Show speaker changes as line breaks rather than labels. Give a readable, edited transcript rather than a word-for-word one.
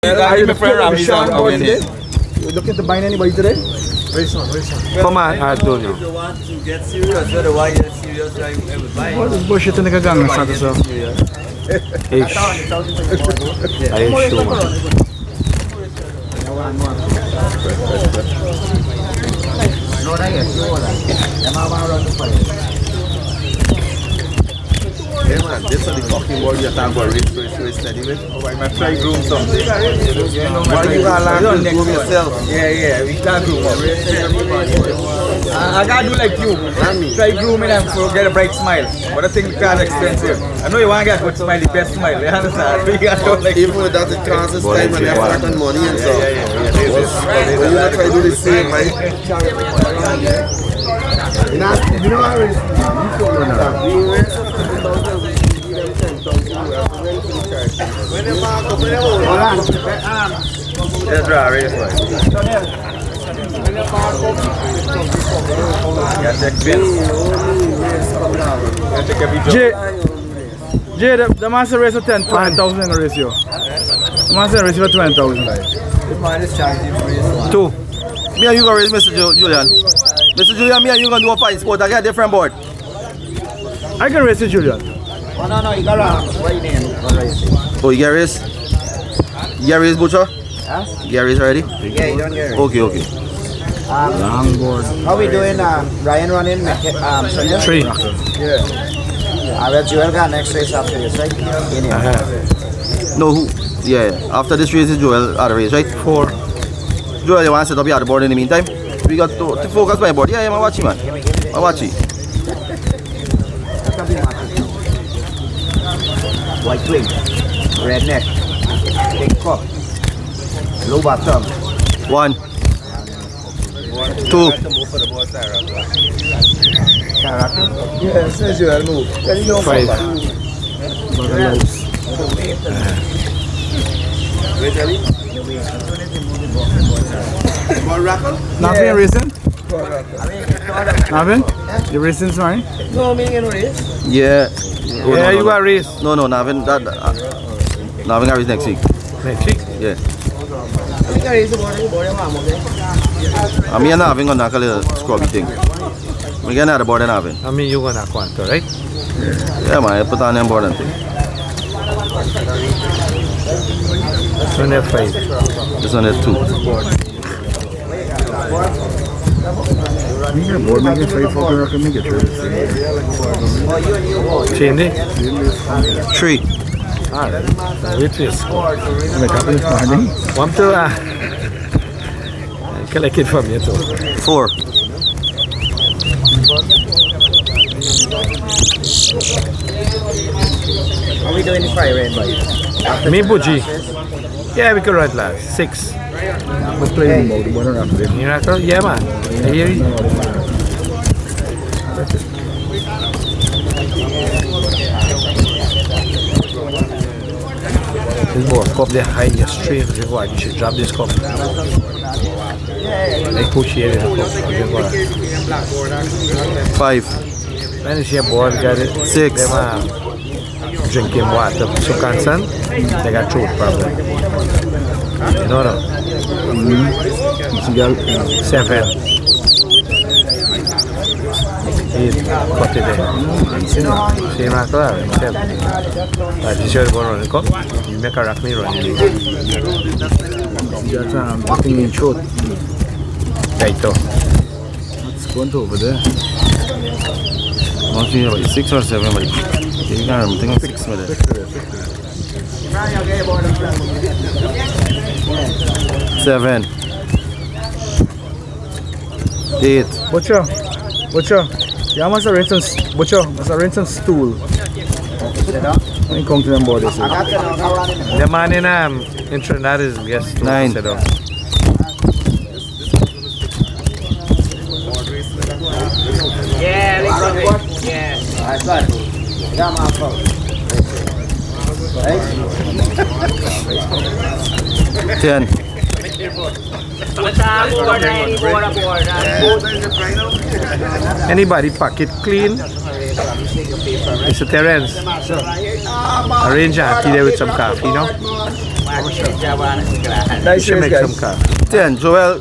Are you my friend Rameez?
You looking to bind anybody today?
Come on, I told you.
The one to get serious, or the one you're serious, I would buy.
What is bullshit in the gang?
Ish. I sure, man.
Hey man, this is the fucking ball you're talking about race steady with. Oh, I might try groom something. Why you gotta learn to groom yourself? Yeah, we can't groom up. I gotta do like you. Try grooming and so get a bright smile. But I think the car's expensive. I know you want to get a good smile, the best smile. You understand? You gotta do like
even with that, it costs us time and effort and money and stuff. But you not try to do the same, right? You know how
let's draw a race one.
Jay, the master race for 20,000 in the ratio. The master race for 20,000.
Two. Me and you gonna race Mr. Julian. Mr. Julian, me and you gonna do a fine sport. I get a different board.
I can race with Julian.
Oh, no, you gotta wait in.
Oh, you get race? You get race, Butcher?
Huh?
You get race already?
Yeah, you don't get it.
Okay.
Long board.
How we doing, Ryan running? Sunday?
3.
Yeah. I bet Joel got next race after this, right? In here.
No, who? Yeah. After this race is Joel at the race, right?
4.
Joel, you want to set up your other board in the meantime? We got to focus my board. Yeah, I'm watching, man. I'm watching.
White wing, red neck, big cup, low bottom.
1, 2.
Yeah, it says you are move.
5. Nothing racing? Nothing? You racing tomorrow?
No, me no race.
Yeah.
Yeah, you got race.
No, Navin. Navin got race next week.
Next week?
Yeah.
I think I race about it.
I'm here Navin on that little scrubby thing. We get another board than Navin.
I mean, you're gonna quanto, right?
Yeah, man. I put on them board and thing.
This one is 5.
This one is 2.
You can board make it 5 for I can make it 3. Change it?
3.
Which is? Make up this morning. One to collect it from you too.
4.
Are we doing the fire red bike?
Me Buji. Yeah, we could ride last. 6. We're playing mode. We're not after them. Miracle? Yeah, man. I hear you. This board, cup there high, you're straight. You should drop this cup. I push here in the cup.
5.
When you see a board, got it.
6.
Them drinking water. So concerned, they got throat problem. You know no? 7. 8. Cut it there. Same as that. 7. But this is going to run. You make a rack me run. That's nothing in short. Right though. Let's go over there.
Must be about 6 or 7, but you can't think of 6 with it. 7. 8.
Butcher. Yeah, must arrange some. Butcher, must arrange some stool. When you come to them borders. The man in Trinidad is guest.
9.
Yeah, we got it. Yeah. That's right. Yeah, my fault. Right?
10.
Anybody pocket clean? Mr. Terence, arrange a tea there with some coffee, you know? You
Nice
should
race,
make some
guys.
car.
Then Joel